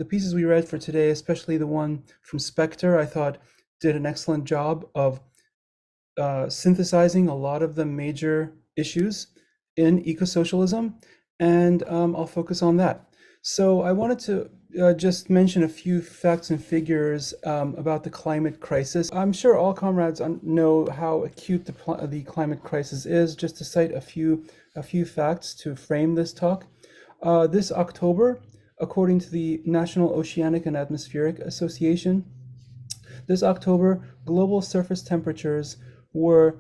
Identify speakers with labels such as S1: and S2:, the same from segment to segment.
S1: the pieces we read for today, especially the one from Spectre, I thought did an excellent job of synthesizing a lot of the major issues in ecosocialism, and I'll focus on that. So I wanted to just mention a few facts and figures about the climate crisis. I'm sure all comrades know how acute the climate crisis is. Just to cite a few facts to frame this talk. This October, according to the National Oceanic and Atmospheric Association, this October, global surface temperatures were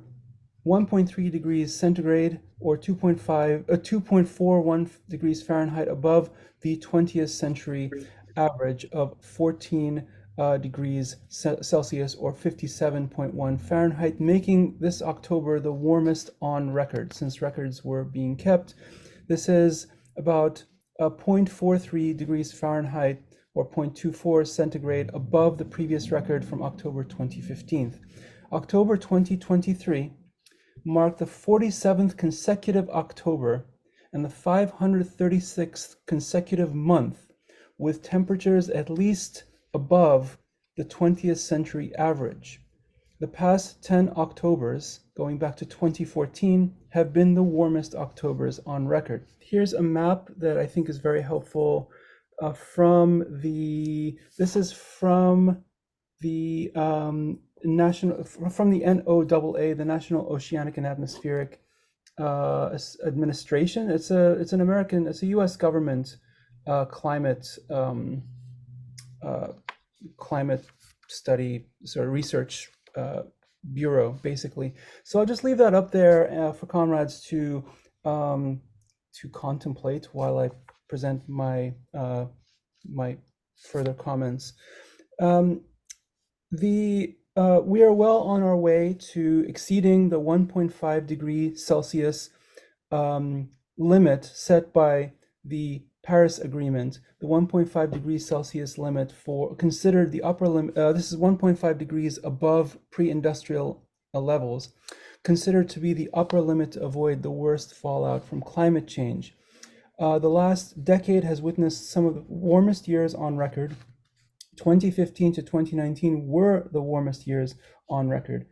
S1: 1.3 degrees centigrade or 2.41 degrees Fahrenheit above the 20th century average of 14 degrees Celsius or 57.1 Fahrenheit, making this October the warmest on record since records were being kept. This is about 0.43 degrees Fahrenheit or 0.24 centigrade above the previous record from October 2015. October 2023 marked the 47th consecutive October and the 536th consecutive month with temperatures at least above the 20th century average. The past 10 Octobers, going back to 2014, have been the warmest Octobers on record. Here's a map that I think is very helpful from the NOAA, the National Oceanic and Atmospheric Administration. It's a U.S. government climate study sort of research bureau, basically. So I'll just leave that up there for comrades to contemplate while I present my further comments. We are well on our way to exceeding the 1.5 degree Celsius limit set by the Paris Agreement. The 1.5 degrees Celsius limit for considered the upper limit. This is 1.5 degrees above pre-industrial levels, considered to be the upper limit to avoid the worst fallout from climate change. The last decade has witnessed some of the warmest years on record. 2015 to 2019 were the warmest years on record.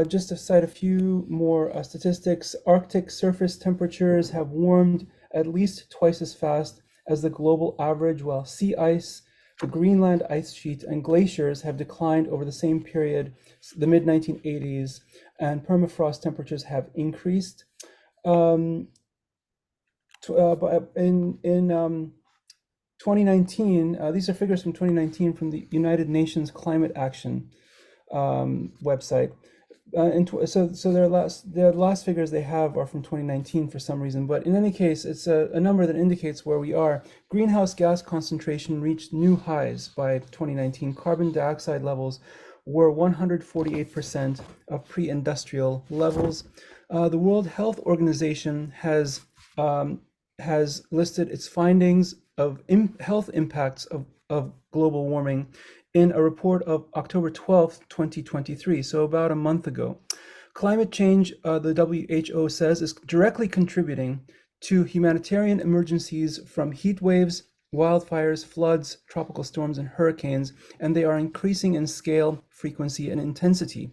S1: Just to cite a few more statistics, Arctic surface temperatures have warmed at least twice as fast as the global average, while sea ice, the Greenland ice sheet, and glaciers have declined over the same period, the mid-1980s, and permafrost temperatures have increased. In 2019, these are figures from 2019 from the United Nations Climate Action website. So their last figures they have are from 2019 for some reason, but in any case, it's a number that indicates where we are. Greenhouse gas concentration reached new highs by 2019. Carbon dioxide levels were 148% of pre-industrial levels. The World Health Organization has listed its findings of health impacts of global warming in a report of October 12th, 2023, so about a month ago. Climate change, the WHO says, is directly contributing to humanitarian emergencies from heat waves, wildfires, floods, tropical storms, and hurricanes, and they are increasing in scale, frequency, and intensity.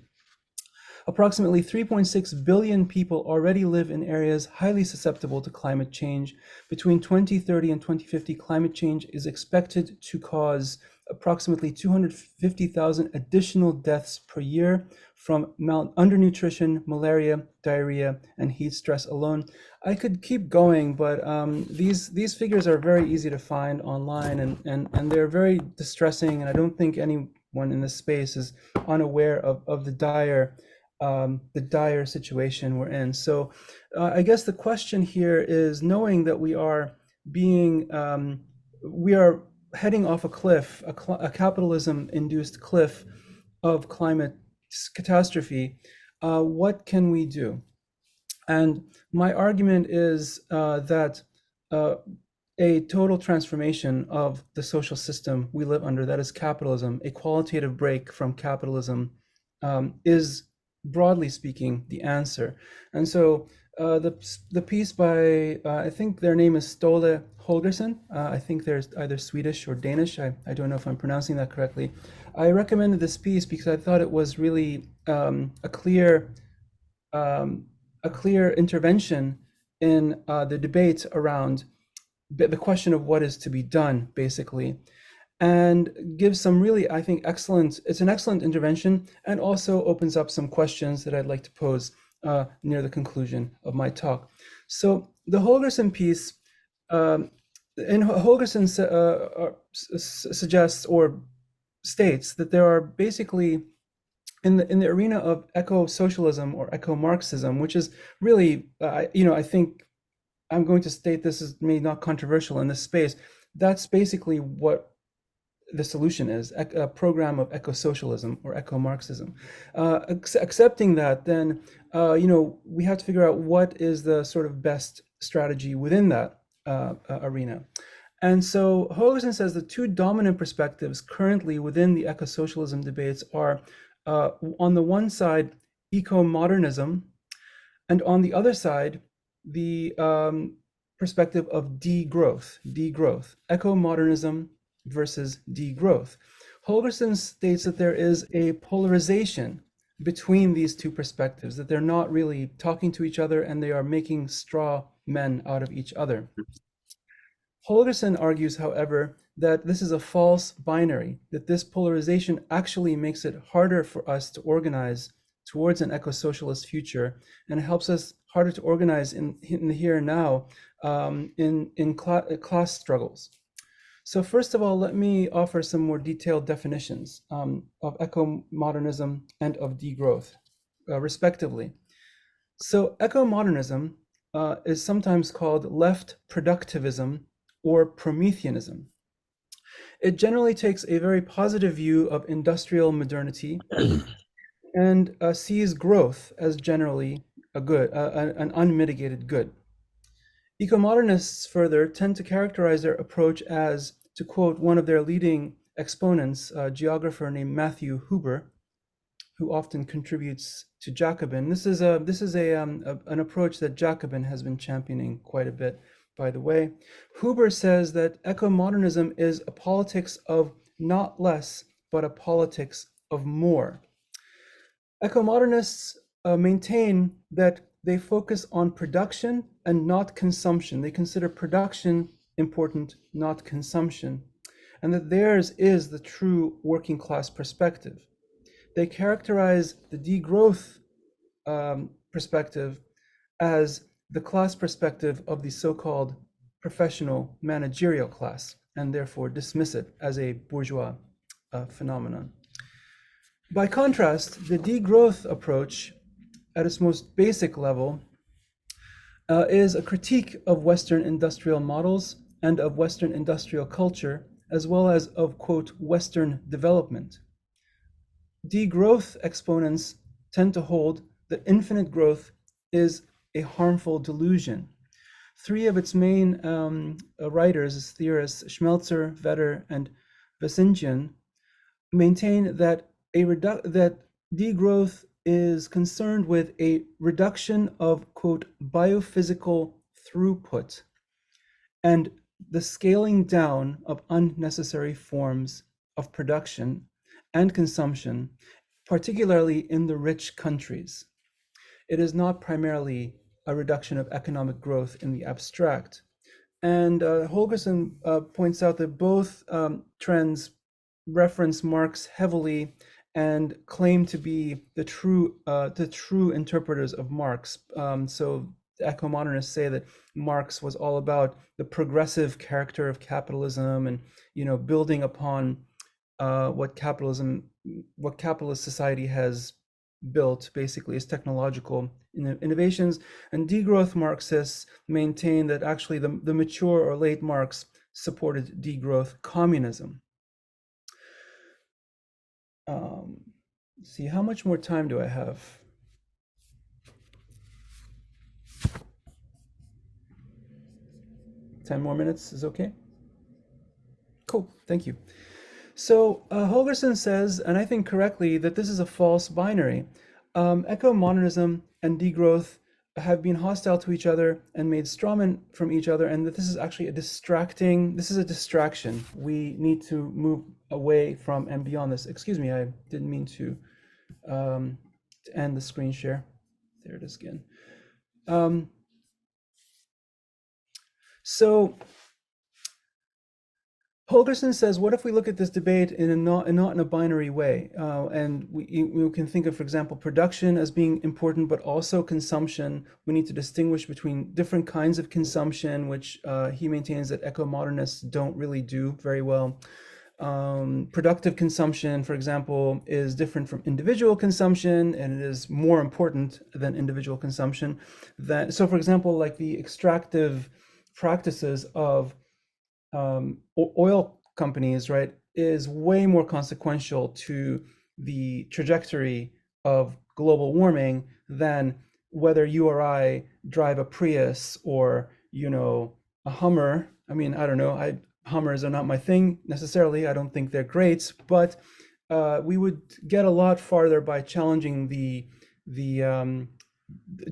S1: Approximately 3.6 billion people already live in areas highly susceptible to climate change. Between 2030 and 2050, climate change is expected to cause approximately 250,000 additional deaths per year from undernutrition, malaria, diarrhea, and heat stress alone. I could keep going, but these figures are very easy to find online, and they're very distressing, and I don't think anyone in this space is unaware of the dire situation we're in. So I guess the question here is, knowing that we are heading off a cliff, a capitalism-induced cliff of climate catastrophe, what can we do? And my argument is that a total transformation of the social system we live under, that is capitalism, a qualitative break from capitalism, is, broadly speaking, the answer. And so the piece by, I think their name is Ståle Holgersen. I think there's either Swedish or Danish. I don't know if I'm pronouncing that correctly. I recommended this piece because I thought it was really um, a clear intervention in the debate around the question of what is to be done, basically, and gives some really, I think, it's an excellent intervention, and also opens up some questions that I'd like to pose near the conclusion of my talk. So the Holgersen piece, in Holgersen suggests or states that there are basically in the arena of eco-socialism or eco-Marxism, which is really, I think I'm going to state this is maybe not controversial in this space. That's basically what the solution is, a program of eco-socialism or eco-Marxism. Accepting that, then, we have to figure out what is the sort of best strategy within that arena. And so Holgersen says the two dominant perspectives currently within the eco-socialism debates are, on the one side, eco-modernism, and on the other side, the perspective of degrowth, eco-modernism versus degrowth. Holgersen states that there is a polarization between these two perspectives, that they're not really talking to each other and they are making straw men out of each other. Holgersen argues, however, that this is a false binary, that this polarization actually makes it harder for us to organize towards an eco-socialist future, and it helps us harder to organize in the here and now in class struggles. So first of all, let me offer some more detailed definitions of eco-modernism and of degrowth, respectively. So eco-modernism is sometimes called left productivism or Prometheanism. It generally takes a very positive view of industrial modernity and sees growth as generally a good, an unmitigated good. Eco-modernists further tend to characterize their approach as, to quote one of their leading exponents, a geographer named Matthew Huber, who often contributes to Jacobin. This is an approach that Jacobin has been championing quite a bit, by the way. Huber says that eco-modernism is a politics of not less, but a politics of more. Eco-modernists maintain that they focus on production and not consumption. They consider production important, not consumption, and that theirs is the true working class perspective. They characterize the degrowth perspective as the class perspective of the so-called professional managerial class, and therefore dismiss it as a bourgeois phenomenon. By contrast, the degrowth approach, at its most basic level, is a critique of Western industrial models and of Western industrial culture, as well as of, quote, Western development. Degrowth exponents tend to hold that infinite growth is a harmful delusion. Three of its main writers, theorists, Schmelzer, Vedder, and Vasinjian, maintain that that degrowth is concerned with a reduction of, quote, biophysical throughput and the scaling down of unnecessary forms of production and consumption, particularly in the rich countries. It is not primarily a reduction of economic growth in the abstract. And Holgersen points out that both trends reference Marx heavily and claim to be the true interpreters of Marx. So the eco-modernists say that Marx was all about the progressive character of capitalism and building upon what capitalist society has built, basically, is technological innovations. And degrowth Marxists maintain that actually the mature or late Marx supported degrowth communism. Let's see, how much more time do I have? Ten more minutes is okay? Cool, thank you. So Holgersen says, and I think correctly, that this is a false binary. Eco-modernism and degrowth have been hostile to each other and made strawmen from each other, and that this is actually this is a distraction. We need to move away from and beyond this. Excuse me, I didn't mean to end the screen share. There it is again. Um, so Holgerson says, what if we look at this debate in a not in a binary way? And we can think of, for example, production as being important, but also consumption. We need to distinguish between different kinds of consumption, which he maintains that eco-modernists don't really do very well. Productive consumption, for example, is different from individual consumption, and it is more important than individual consumption. So, for example, like the extractive practices of oil companies, right, is way more consequential to the trajectory of global warming than whether you or I drive a Prius or, a Hummer. I mean, I don't know. Hummers are not my thing necessarily. I don't think they're great, but we would get a lot farther by challenging the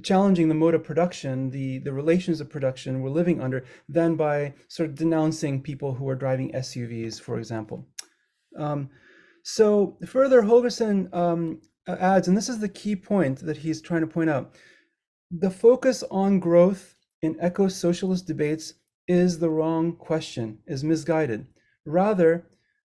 S1: challenging the mode of production, the relations of production we're living under, than by sort of denouncing people who are driving SUVs, for example. So further, Holgerson adds, and this is the key point that he's trying to point out, the focus on growth in eco-socialist debates is the wrong question, is misguided. Rather,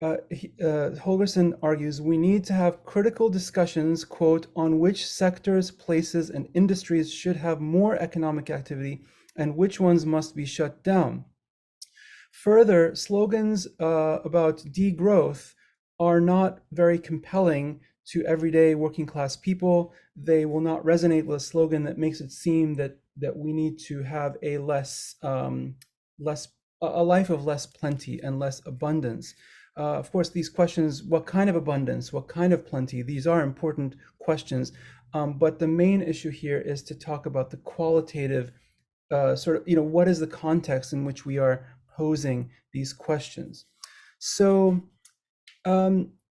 S1: Holgerson argues we need to have critical discussions, quote, on which sectors, places, and industries should have more economic activity and which ones must be shut down. Further, slogans about degrowth are not very compelling to everyday working class people. They will not resonate with a slogan that makes it seem that we need to have a a life of less plenty and less abundance. Of course, these questions, what kind of abundance, what kind of plenty, these are important questions. But the main issue here is to talk about the qualitative what is the context in which we are posing these questions. So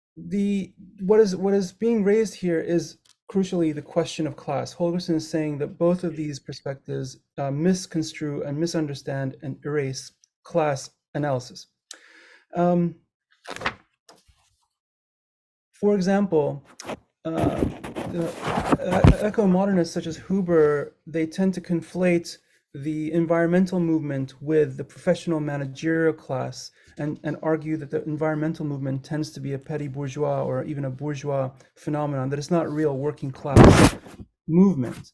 S1: what is being raised here is crucially the question of class. Holgerson is saying that both of these perspectives misconstrue and misunderstand and erase class analysis. For example, eco-modernists such as Huber, they tend to conflate the environmental movement with the professional managerial class and argue that the environmental movement tends to be a petty bourgeois or even a bourgeois phenomenon, that it's not a real working class movement.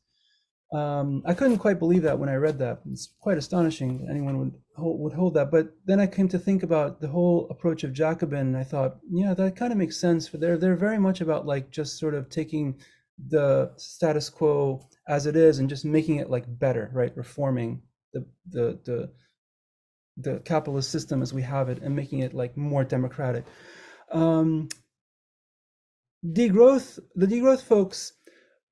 S1: I couldn't quite believe that when I read that. It's quite astonishing that anyone would hold that. But then I came to think about the whole approach of Jacobin, and I thought, yeah, that kind of makes sense. For they're very much about like just sort of taking the status quo as it is and just making it like better, right? Reforming the capitalist system as we have it and making it like more democratic. The degrowth folks,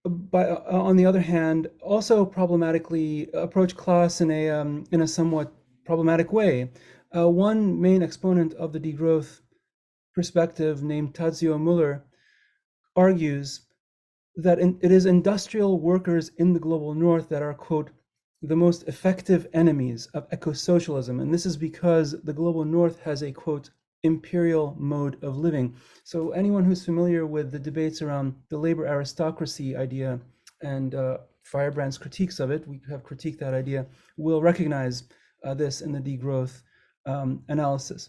S1: on the other hand, also problematically approach class in a somewhat problematic way. One main exponent of the degrowth perspective, named Tadzio Müller, argues that it is industrial workers in the global north that are, quote, the most effective enemies of eco-socialism. And this is because the global north has a, quote, imperial mode of living. So anyone who's familiar with the debates around the labor aristocracy idea and Firebrand's critiques of it, we have critiqued that idea, will recognize this in the degrowth analysis.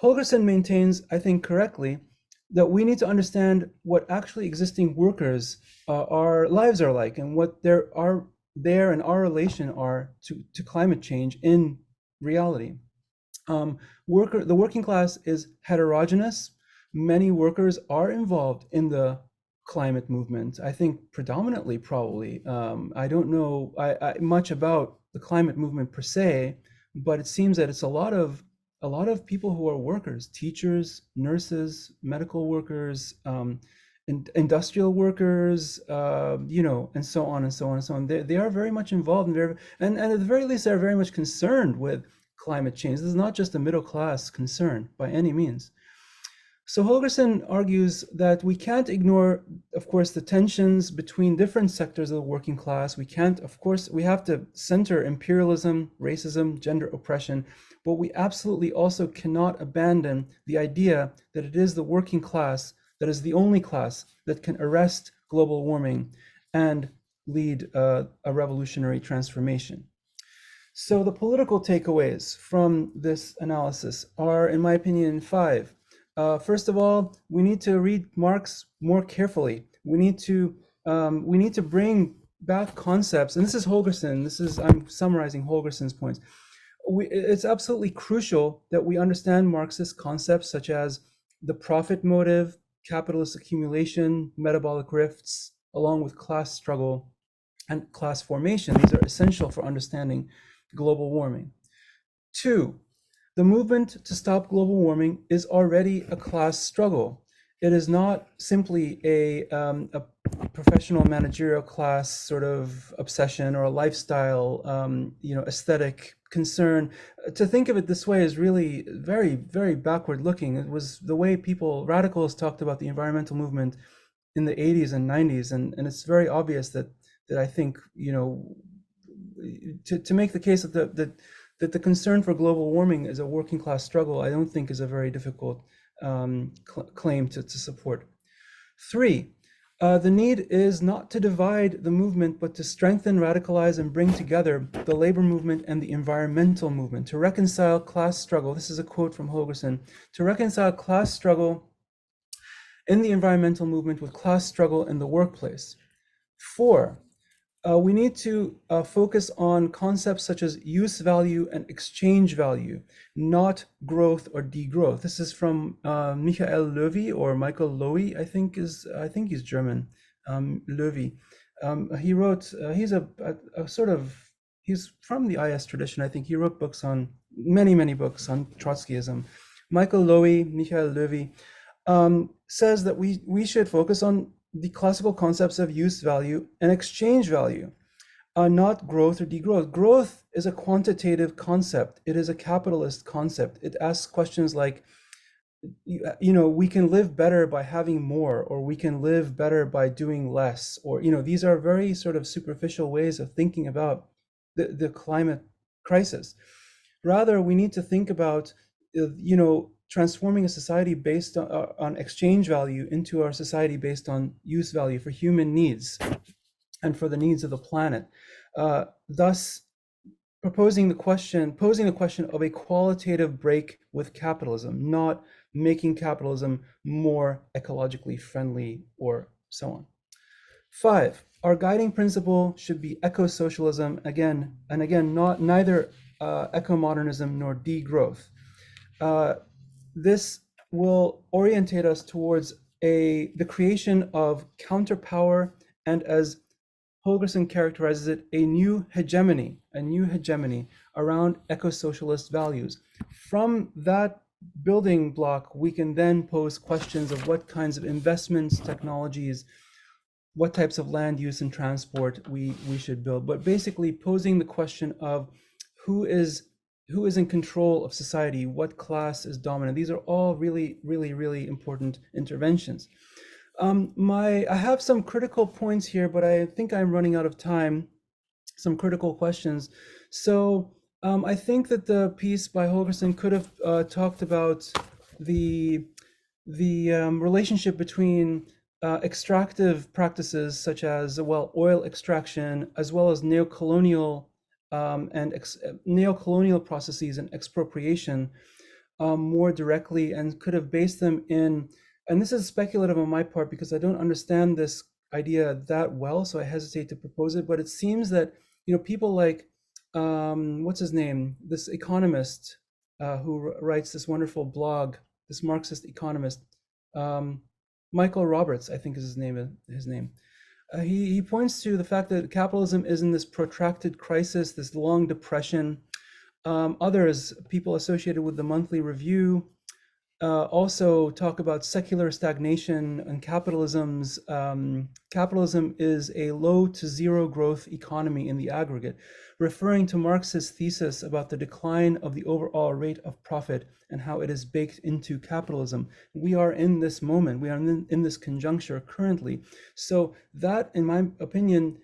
S1: Holgerson maintains, I think correctly, that we need to understand what actually existing workers our lives are like and what their and our relation are to climate change in reality. The working class is heterogeneous. Many workers are involved in the climate movement. I think predominantly, probably. I don't know much about the climate movement per se, but it seems that it's a lot of people who are workers, teachers, nurses, medical workers, industrial workers, and so on and so on and so on. They are very much involved and at the very least, they're very much concerned with climate change. This is not just a middle class concern by any means. So Holgerson argues that we can't ignore, of course, the tensions between different sectors of the working class. We can't, of course, we have to center imperialism, racism, gender oppression, but we absolutely also cannot abandon the idea that it is the working class that is the only class that can arrest global warming and lead a revolutionary transformation. So the political takeaways from this analysis are, in my opinion, five. First of all, we need to read Marx more carefully. We need to bring back concepts, and this is Holgerson. I'm summarizing Holgerson's points. It's absolutely crucial that we understand Marxist concepts such as the profit motive, capitalist accumulation, metabolic rifts, along with class struggle and class formation. These are essential for understanding global warming. Two, the movement to stop global warming is already a class struggle. It is not simply a professional managerial class sort of obsession or a lifestyle, aesthetic concern. To think of it this way is really very, very backward looking. It was the way radicals talked about the environmental movement in the 80s and 90s, and it's very obvious that I think, to make the case that the concern for global warming is a working class struggle, I don't think is a very difficult claim to support. Three, the need is not to divide the movement, but to strengthen, radicalize, and bring together the labor movement and the environmental movement, to reconcile class struggle. This is a quote from Holgerson, to reconcile class struggle in the environmental movement with class struggle in the workplace. Four, we need to focus on concepts such as use value and exchange value, not growth or degrowth. This is from Michael Löwy, or Michael Lowy, I think he's German. Löwy. He wrote. He's a sort of. He's from the IS tradition. I think he wrote books on many books on Trotskyism. Michael Löwy says that we should focus on the classical concepts of use value and exchange value, not growth or degrowth. Growth is a quantitative concept. It is a capitalist concept. It asks questions like, we can live better by having more, or we can live better by doing less, or, these are very sort of superficial ways of thinking about the climate crisis. Rather, we need to think about, transforming a society based on exchange value into our society based on use value for human needs and for the needs of the planet. Thus, posing the question of a qualitative break with capitalism, not making capitalism more ecologically friendly or so on. Five, our guiding principle should be ecosocialism, again, neither eco-modernism nor degrowth. This will orientate us towards the creation of counterpower, and, as Holgerson characterizes it, a new hegemony around eco-socialist values. From that building block, we can then pose questions of what kinds of investments, technologies, what types of land use and transport we should build. But basically posing the question of who is in control of society, what class is dominant. These are all really, really, really important interventions. I have some critical points here, but I think I'm running out of time. Some critical questions. So I think that the piece by Holgerson could have talked about the relationship between extractive practices such as, oil extraction, as well as neocolonial processes and expropriation more directly, and could have based them in, and this is speculative on my part because I don't understand this idea that well, so I hesitate to propose it, but it seems that, people like, what's his name, this economist who writes this wonderful blog, this Marxist economist, Michael Roberts, I think is his name. He points to the fact that capitalism is in this protracted crisis, this long depression. Others, people associated with the Monthly Review, also talk about secular stagnation and capitalism's capitalism is a low to zero growth economy in the aggregate, referring to Marx's thesis about the decline of the overall rate of profit and how it is baked into capitalism. We are in this moment, we are in this conjuncture currently. So that, in my opinion,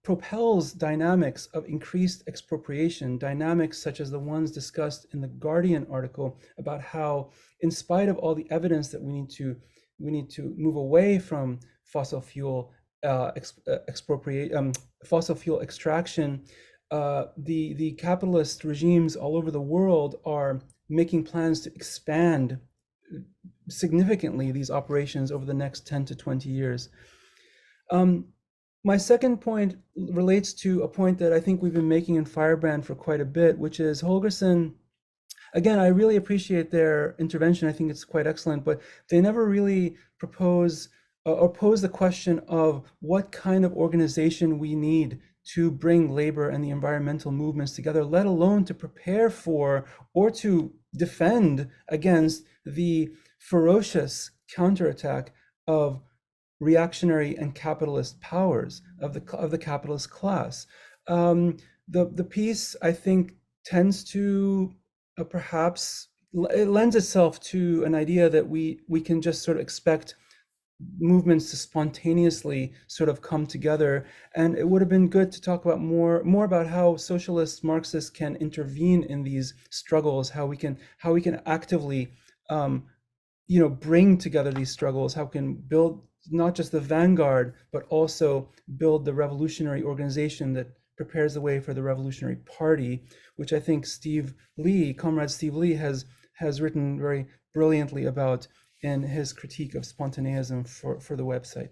S1: propels dynamics of increased expropriation, dynamics such as the ones discussed in the Guardian article about how, in spite of all the evidence that we need to move away from fossil fuel fossil fuel extraction, the capitalist regimes all over the world are making plans to expand significantly these operations over the next 10 to 20 years. My second point relates to a point that I think we've been making in Firebrand for quite a bit, which is Holgerson. Again, I really appreciate their intervention. I think it's quite excellent, but they never really propose or pose the question of what kind of organization we need to bring labor and the environmental movements together, let alone to prepare for or to defend against the ferocious counterattack of reactionary and capitalist powers of the capitalist class. The piece, I think, tends to perhaps it lends itself to an idea that we can just sort of expect movements to spontaneously sort of come together. And it would have been good to talk about more about how socialists, Marxists can intervene in these struggles, how we can actively bring together these struggles, how we can build not just the vanguard, but also build the revolutionary organization that prepares the way for the Revolutionary Party, which I think Comrade Steve Lee has written very brilliantly about in his critique of spontaneism for the website.